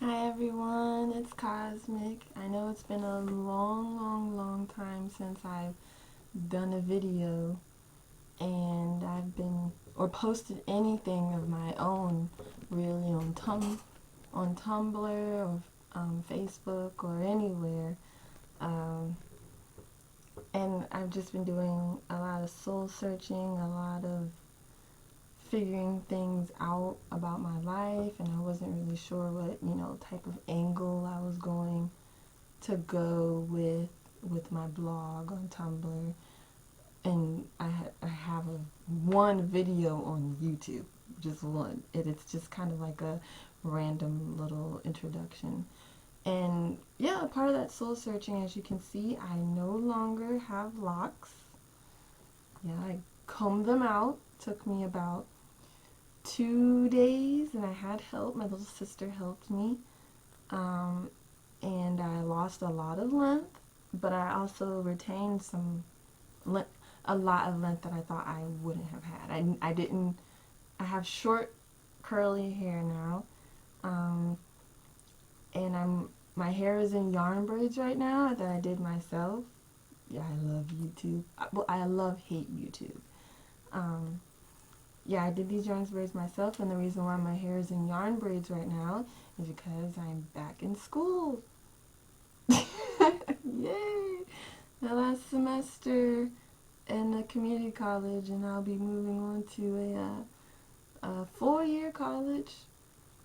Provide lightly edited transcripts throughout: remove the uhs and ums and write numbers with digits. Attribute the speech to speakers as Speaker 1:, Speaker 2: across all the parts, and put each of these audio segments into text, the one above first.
Speaker 1: Hi everyone, it's Cosmic. I know it's been a long time since I've done a video and or posted anything of my own really on Tumblr or Facebook or anywhere. Um, and I've just been doing a lot of soul searching, a lot of figuring things out about my life, and I wasn't really sure what, type of angle I was going to go with my blog on Tumblr, and I have one video on YouTube, just one. It's just kind of like a random little introduction. And yeah, part of that soul searching, as you can see, I no longer have locks. Yeah, I combed them out. Took me about 2 days, and I had help. My little sister helped me. Um, and I lost a lot of length, but I also retained a lot of length that I thought I wouldn't have had. I didn't. I have short, curly hair now, um, and my hair is in yarn braids right now that I did myself. Yeah, I love YouTube. Well, I love hate YouTube. Um, yeah, I did these yarn braids myself, and the reason why my hair is in yarn braids right now is because I'm back in school. Yay! The last semester in a community college, and I'll be moving on to a 4-year college.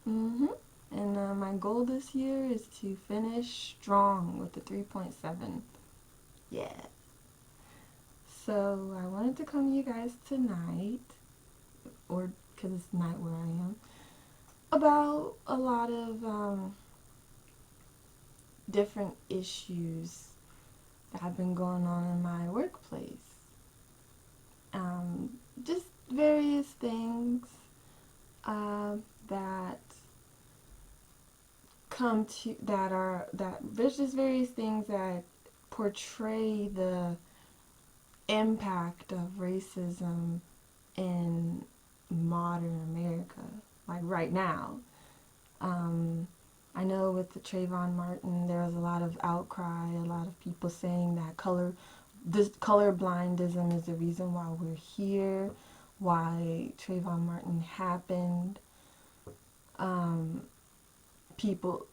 Speaker 1: And my goal this year is to finish strong with a 3.7. Yeah. So I wanted to come to you guys tonight, or because it's night where I am, about a lot of different issues that have been going on in my workplace. Just various things uh, that there's just various things that portray the impact of racism in modern America, like right now. Um, I know with the Trayvon Martin, there was a lot of outcry, a lot of people saying that colorblindism is the reason why we're here, why Trayvon Martin happened. Um, People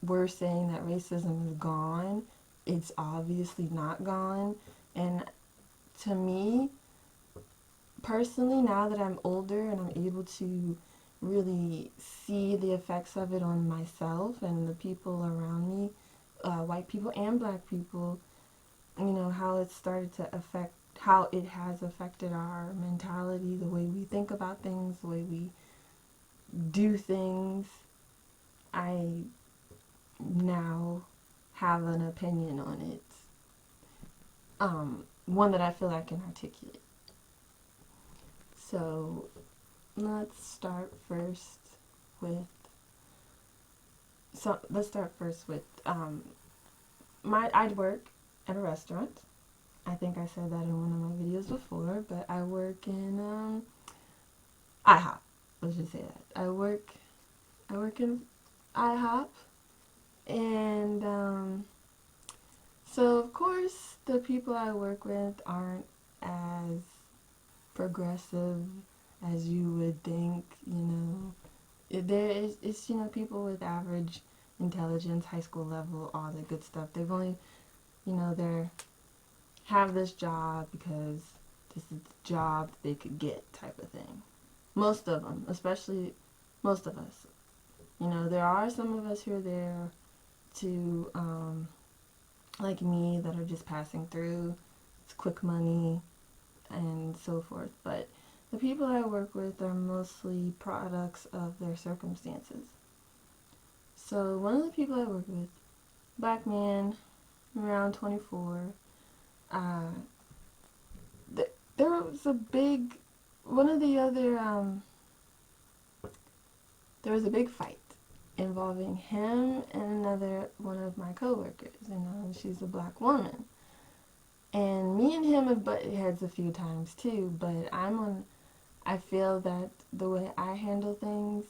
Speaker 1: were saying that racism is gone. It's obviously not gone. And to me, personally, now that I'm older and I'm able to really see the effects of it on myself and the people around me, white people and black people, how it started to affect, how it has affected our mentality, the way we think about things, the way we do things. I now have an opinion on it. One that I feel I can articulate. So let's start first with I'd work at a restaurant. I think I said that in one of my videos before, but I work in IHOP. Let's just say that. I work in IHOP, and so of course the people I work with aren't as progressive as you would think. It's people with average intelligence, high school level, all that good stuff. They've only, they're have this job because this is the job they could get, type of thing. Most of them, especially most of us. There are some of us who are there to, like me, that are just passing through. It's quick money and so forth. But the people I work with are mostly products of their circumstances. So one of the people I work with, black man, around 24, uh, there was a big, one of the other, there was a big fight involving him and another one of my coworkers, she's a black woman. And me and him have butted heads a few times too, but I feel that the way I handle things,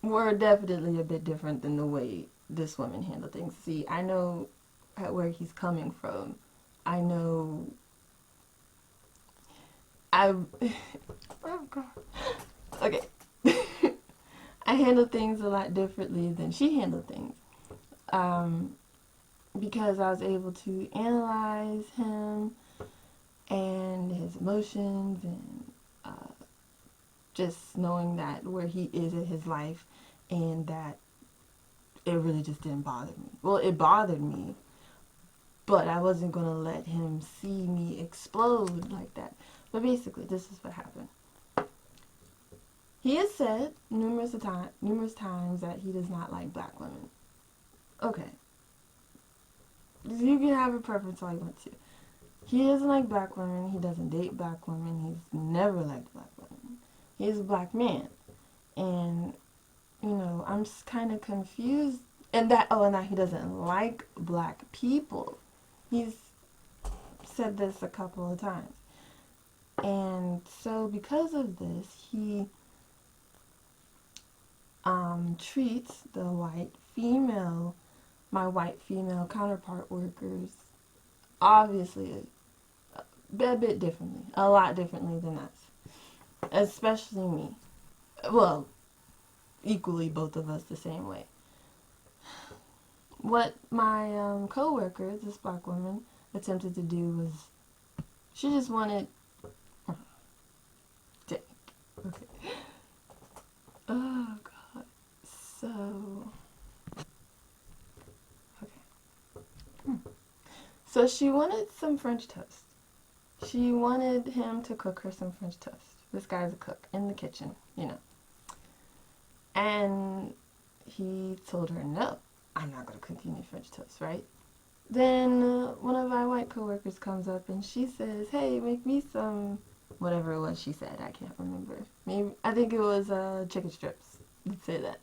Speaker 1: were definitely a bit different than the way this woman handled things. See, I know where he's coming from. I know I oh god. Okay. I handle things a lot differently than she handled things. Because I was able to analyze him and his emotions and just knowing that where he is in his life, and that it really just didn't bother me. Well, it bothered me, but I wasn't going to let him see me explode like that. But basically, this is what happened. He has said numerous times that he does not like black women. Okay. You can have a preference all you want to. He doesn't like black women. He doesn't date black women. He's never liked black women. He's a black man. And, you know, I'm just kind of confused. And that he doesn't like black people. He's said this a couple of times. And so because of this, he treats my white female counterpart workers, obviously a bit differently, a lot differently than us, especially me. Well, equally both of us the same way. What my co-worker, this black woman, attempted to do was, she just wanted, dang, okay, oh god, so, so she wanted some French toast. She wanted him to cook her some French toast. This guy's a cook in the kitchen, you know. And he told her, no, I'm not going to cook you any French toast, right? Then one of my white coworkers comes up and she says, hey, make me some, whatever it was she said, I can't remember. Maybe, I think it was chicken strips. Let's say that.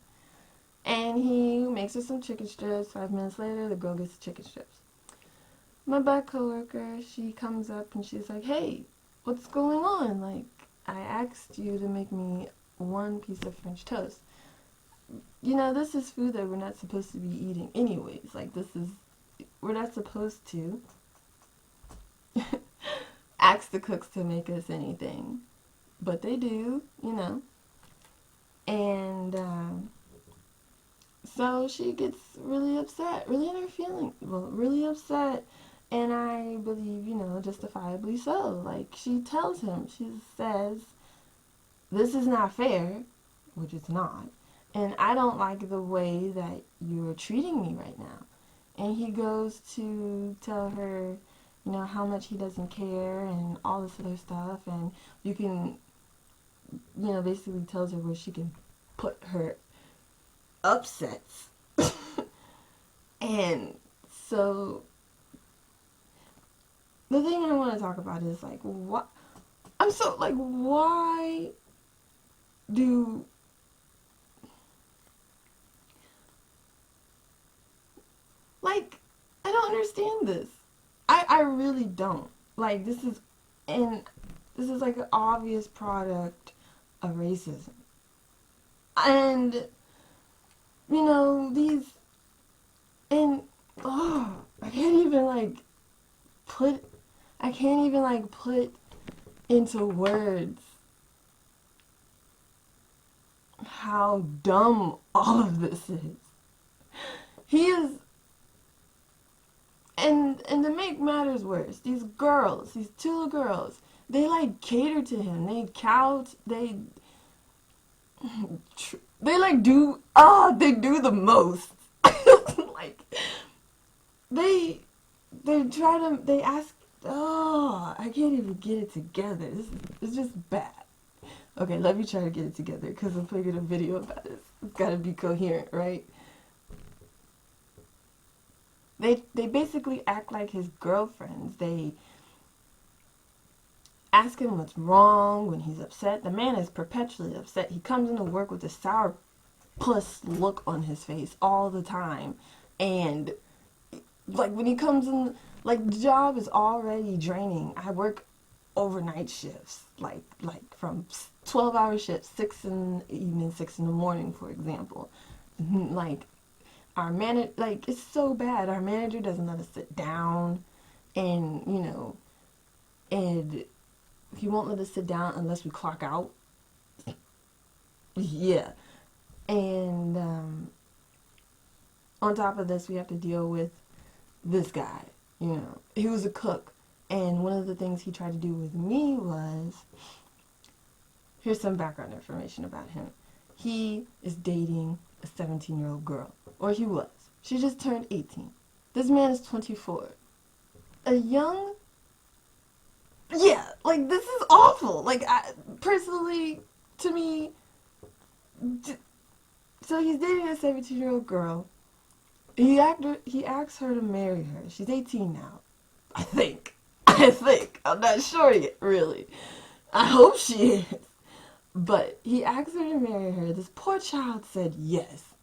Speaker 1: And he makes her some chicken strips. 5 minutes later, the girl gets the chicken strips. My black coworker, she comes up and she's like, hey, what's going on? Like, I asked you to make me one piece of French toast. You know, this is food that we're not supposed to be eating anyways. Like, we're not supposed to ask the cooks to make us anything. But they do, you know. And so she gets really upset, really in her feelings, really upset. And I believe, you know, justifiably so. Like, she tells him, she says, this is not fair, which it's not. And I don't like the way that you're treating me right now. And he goes to tell her, you know, how much he doesn't care and all this other stuff. And you can, you know, basically tells her where she can put her upsets. And so the thing I want to talk about is, like, what? I'm so, like, why do... Like, I don't understand this. I really don't. Like, this is like an obvious product of racism. And, you know, I can't even put into words how dumb all of this is. He is, and to make matters worse, these two girls, they like cater to him. They do the most. Like, they ask, I can't even get it together. It's just bad. Okay, let me try to get it together, because I'm making a video about this. It's gotta be coherent, right? They basically act like his girlfriends. They ask him what's wrong when he's upset. The man is perpetually upset. He comes into work with a sourpuss look on his face all the time. And, like, when he comes in, like, the job is already draining. I work overnight shifts, like from 12-hour shifts, 6 in the evening, 6 in the morning, for example. Like our manager, like it's so bad. Our manager doesn't let us sit down, and and he won't let us sit down unless we clock out. Yeah, and on top of this, we have to deal with this guy. He was a cook, and one of the things he tried to do with me was, here's some background information about him. He is dating a 17-year-old girl, or he was. She just turned 18. This man is 24. A young, yeah, like this is awful. Like personally, to me, so he's dating a 17-year-old girl. He asks her to marry her. She's 18 now. I think. I'm not sure yet, really. I hope she is. But he asked her to marry her. This poor child said yes.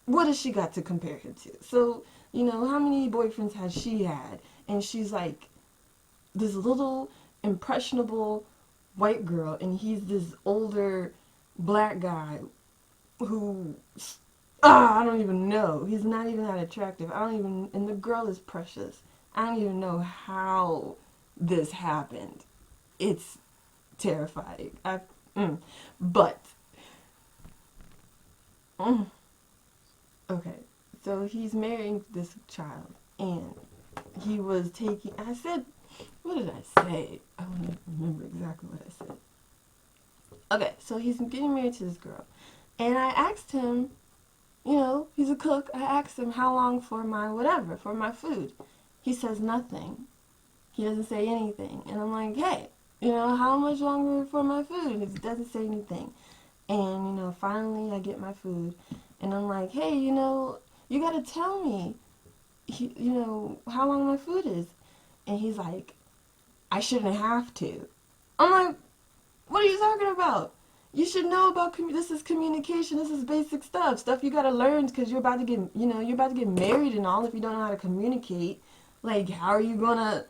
Speaker 1: What has she got to compare him to? So, how many boyfriends has she had? And she's like this little impressionable white girl, and he's this older black guy who, I don't even know. He's not even that attractive. And the girl is precious. I don't even know how this happened. It's terrifying. But, okay. So he's marrying this child, and he was taking, what did I say? I don't remember exactly what I said. Okay, so he's getting married to this girl, and I asked him, he's a cook. I asked him how long for my food. He says nothing. He doesn't say anything. And I'm like, hey, how much longer for my food? He doesn't say anything. And, finally I get my food. And I'm like, hey, you got to tell me, how long my food is. And he's like, I shouldn't have to. I'm like, what are you talking about? You should know about this is communication. This is basic stuff you gotta learn because you're about to get married and all. If you don't know how to communicate, like how are you gonna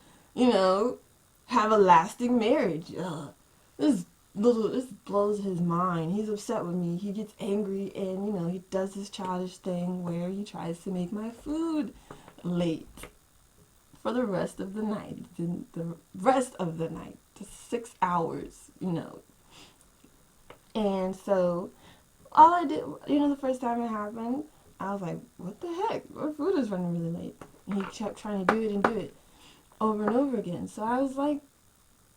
Speaker 1: have a lasting marriage? This blows his mind. He's upset with me. He gets angry, and he does this childish thing where he tries to make my food late for the rest of the night. The rest of the night, to 6 hours, And so, all I did, the first time it happened, I was like, what the heck? Our food is running really late. And he kept trying to do it over and over again. So I was like,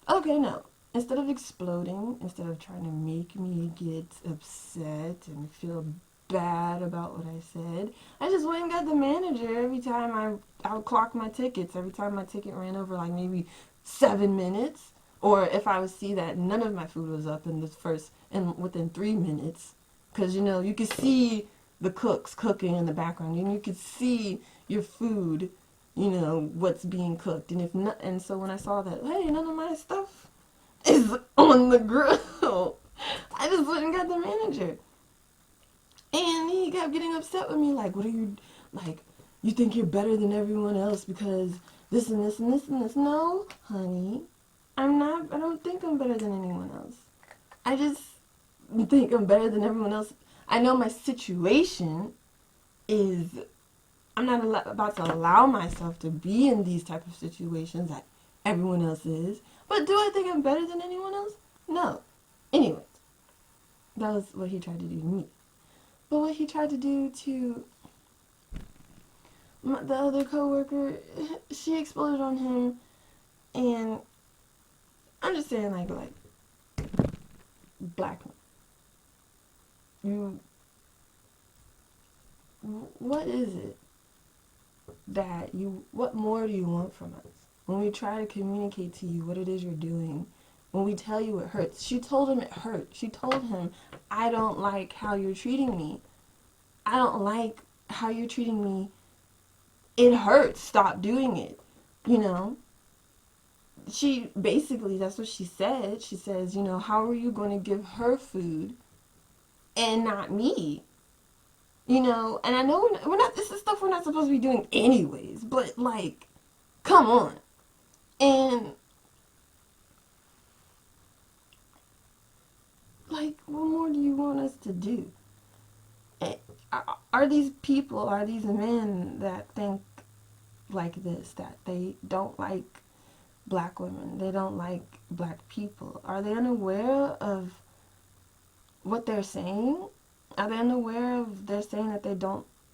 Speaker 1: okay, no. Instead of exploding, instead of trying to make me get upset and feel bad about what I said, I just went and got the manager every time I would clock my tickets. Every time my ticket ran over like maybe 7 minutes. Or if I would see that none of my food was up within 3 minutes, because you could see the cooks cooking in the background, and you could see your food, what's being cooked, and so when I saw that, hey, none of my stuff is on the grill, I just went and got the manager, and he kept getting upset with me, like, what are you, like, you think you're better than everyone else because this and this and this and this. No, honey. I don't think I'm better than anyone else. I just think I'm better than everyone else. I know my situation is, I'm not about to allow myself to be in these type of situations that everyone else is. But do I think I'm better than anyone else? No. Anyways, that was what he tried to do to me. But what he tried to do to the other coworker, she exploded on him, and I'm just saying, like black men. What is it what more do you want from us? When we try to communicate to you what it is you're doing, when we tell you it hurts. She told him it hurt. She told him, I don't like how you're treating me. I don't like how you're treating me. It hurts. Stop doing it. She basically, that's what she said. She says, how are you going to give her food and not me? And I know this is stuff we're not supposed to be doing anyways, but like, come on. And like, what more do you want us to do? Are these people, are these men that think like this, that they don't like black women, they don't like black people, are they unaware of what they're saying? Are they unaware of they're saying that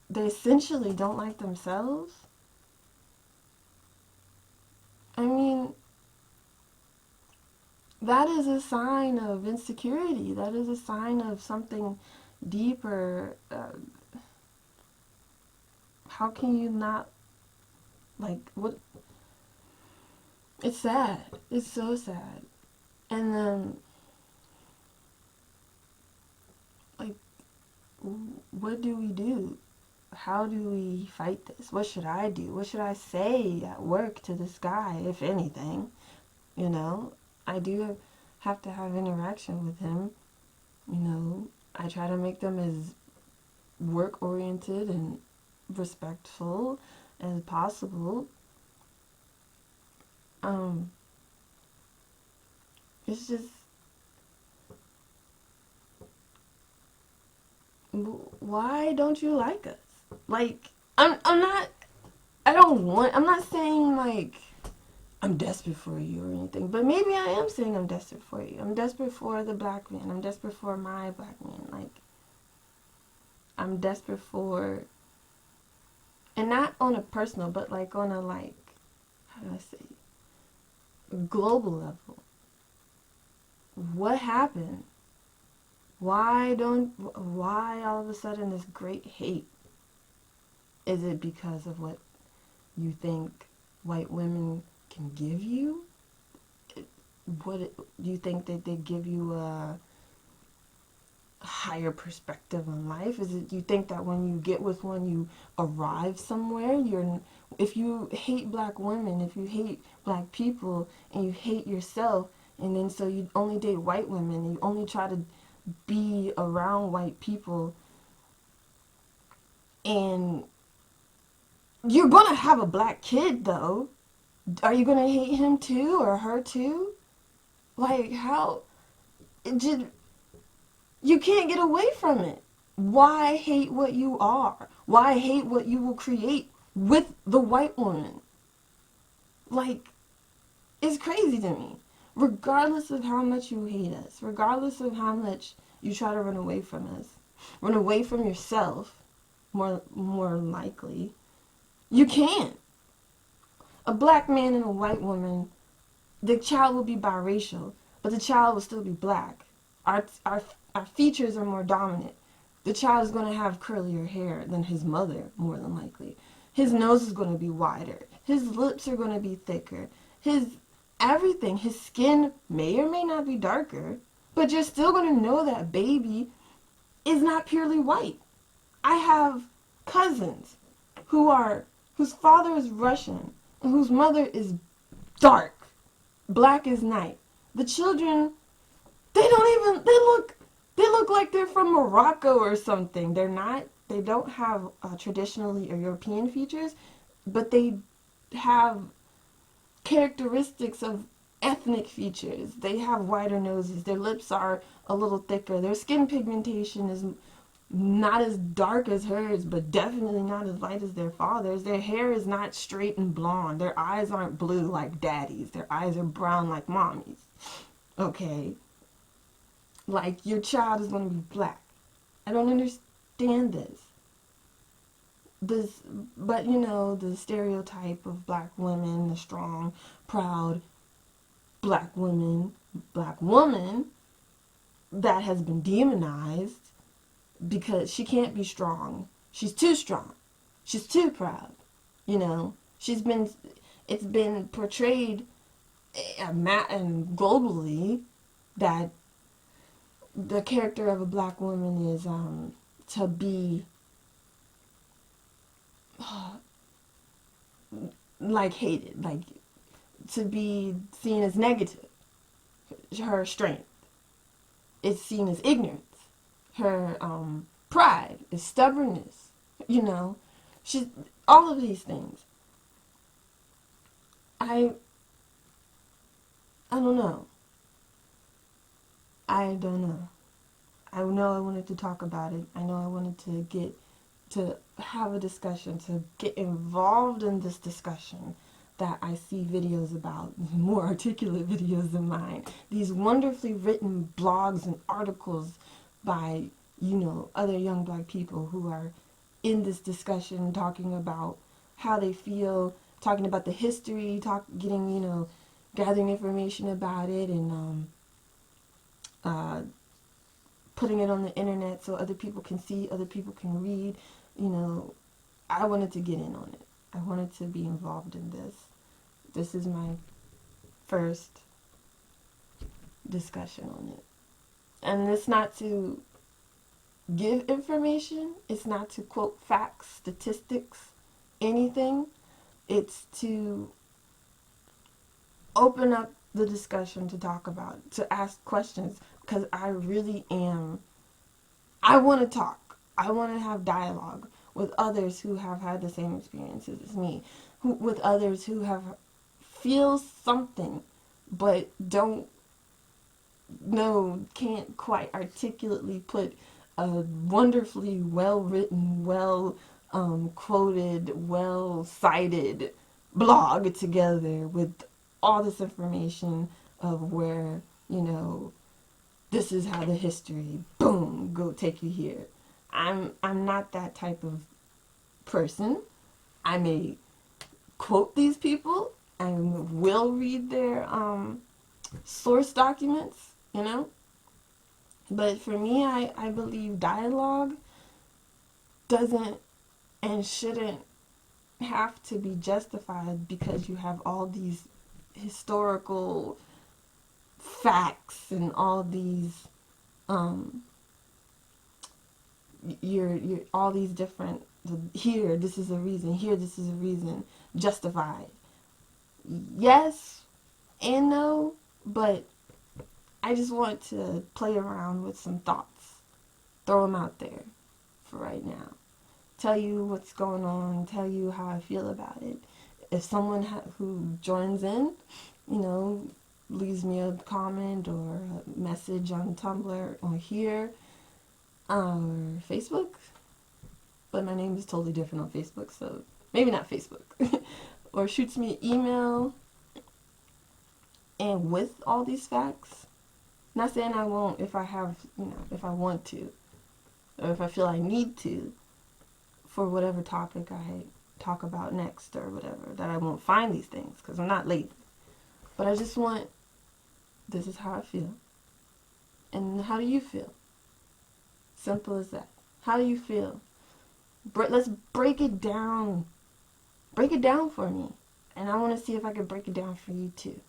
Speaker 1: they essentially don't like themselves? I mean, that is a sign of insecurity. That is a sign of something deeper. How can you not, like, what? It's sad. It's so sad. And then, like, what do we do? How do we fight this? What should I do? What should I say at work to this guy, if anything? You know, I do have to have interaction with him. You know, I try to make them as work oriented and respectful as possible. Um, it's just, why don't you like us? Like, I'm not, I don't want, I'm not saying like I'm desperate for you or anything, but maybe I am saying I'm desperate for you. I'm desperate for the black man. I'm desperate for my black man. Like, I'm desperate for, and not on a personal, but like on a, like, how do I say, global level. What happened? Why all of a sudden this great hate? Is it because of what you think white women can give you? Do you think that they give you a higher perspective on life? Is it, you think that when you get with one you arrive somewhere? If you hate black women, if you hate black people, and you hate yourself, and then so you only date white women, you only try to be around white people, and you're gonna have a black kid though. Are you gonna hate him too or her too? Like, how? It just, you can't get away from it. Why hate what you are? Why hate what you will create with the white woman? Like, it's crazy to me. Regardless of how much you hate us, regardless of how much you try to run away from us, run away from yourself, more likely, you can't. A black man and a white woman, the child will be biracial, but the child will still be black. Our features are more dominant. The child is going to have curlier hair than his mother, more than likely. His nose is going to be wider. His lips are going to be thicker. His everything, his skin may or may not be darker, but you're still going to know that baby is not purely white. I have cousins whose father is Russian and whose mother is dark, black as night. The children, they look like they're from Morocco or something. They're not. They don't have traditionally European features, but they have characteristics of ethnic features. They have wider noses. Their lips are a little thicker. Their skin pigmentation is not as dark as hers, but definitely not as light as their father's. Their hair is not straight and blonde. Their eyes aren't blue like daddy's. Their eyes are brown like mommy's. Okay? Like, your child is going to be black. I don't understand this, but you know, the stereotype of black women, the strong, proud black woman that has been demonized because she can't be strong. She's too strong. She's too proud. You know, it's been portrayed and globally that the character of a black woman is to be like hated, like to be seen as negative. Her strength is seen as ignorance. Her pride is stubbornness. You know, she's all of these things. I I don't know. I don't know. I know I wanted to talk about it. I know I wanted to have a discussion, to get involved in this discussion that I see videos about, more articulate videos than mine. These wonderfully written blogs and articles by, other young black people who are in this discussion, talking about how they feel, talking about the history, gathering information about it, and uh, putting it on the internet so other people can see, other people can read. I wanted to get in on it. I wanted to be involved in this. This is my first discussion on it. And it's not to give information, it's not to quote facts, statistics, anything. It's to open up the discussion, to talk about, to ask questions, because I really am. I want to talk. I want to have dialogue with others who have had the same experiences as me, with others who have feel something, but don't know, can't quite articulately put a wonderfully well written, well quoted, well cited blog together with all this information of where, this is how the history, boom, go take you here. I'm not that type of person. I may quote these people. I will read their source documents, But for me, I believe dialogue doesn't and shouldn't have to be justified because you have all these historical facts and all these you're all these different, here this is a reason, here this is a reason, justified. Yes and no, but I just want to play around with some thoughts, throw them out there for right now, tell you what's going on, tell you how I feel about it. If someone who joins in, leaves me a comment or a message on Tumblr or here or Facebook, but my name is totally different on Facebook, so maybe not Facebook, or shoots me an email and with all these facts, not saying I won't if I have, if I want to, or if I feel I need to, for whatever topic I talk about next or whatever, that I won't find these things, because I'm not lazy. But I just want, this is how I feel. And how do you feel? Simple as that. How do you feel? Let's break it down. Break it down for me. And I want to see if I can break it down for you too.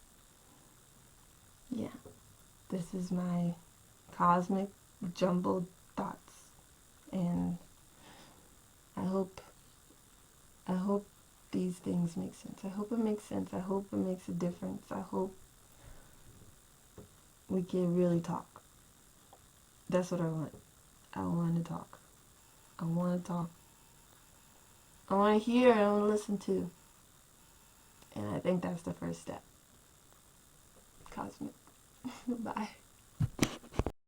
Speaker 1: Yeah. This is my cosmic jumbled thoughts. And I hope these things make sense. I hope it makes sense. I hope it makes a difference. I hope we can really talk. That's what I want. I want to talk. I want to talk. I want to hear. I want to listen to. And I think that's the first step. Cosmic. Bye.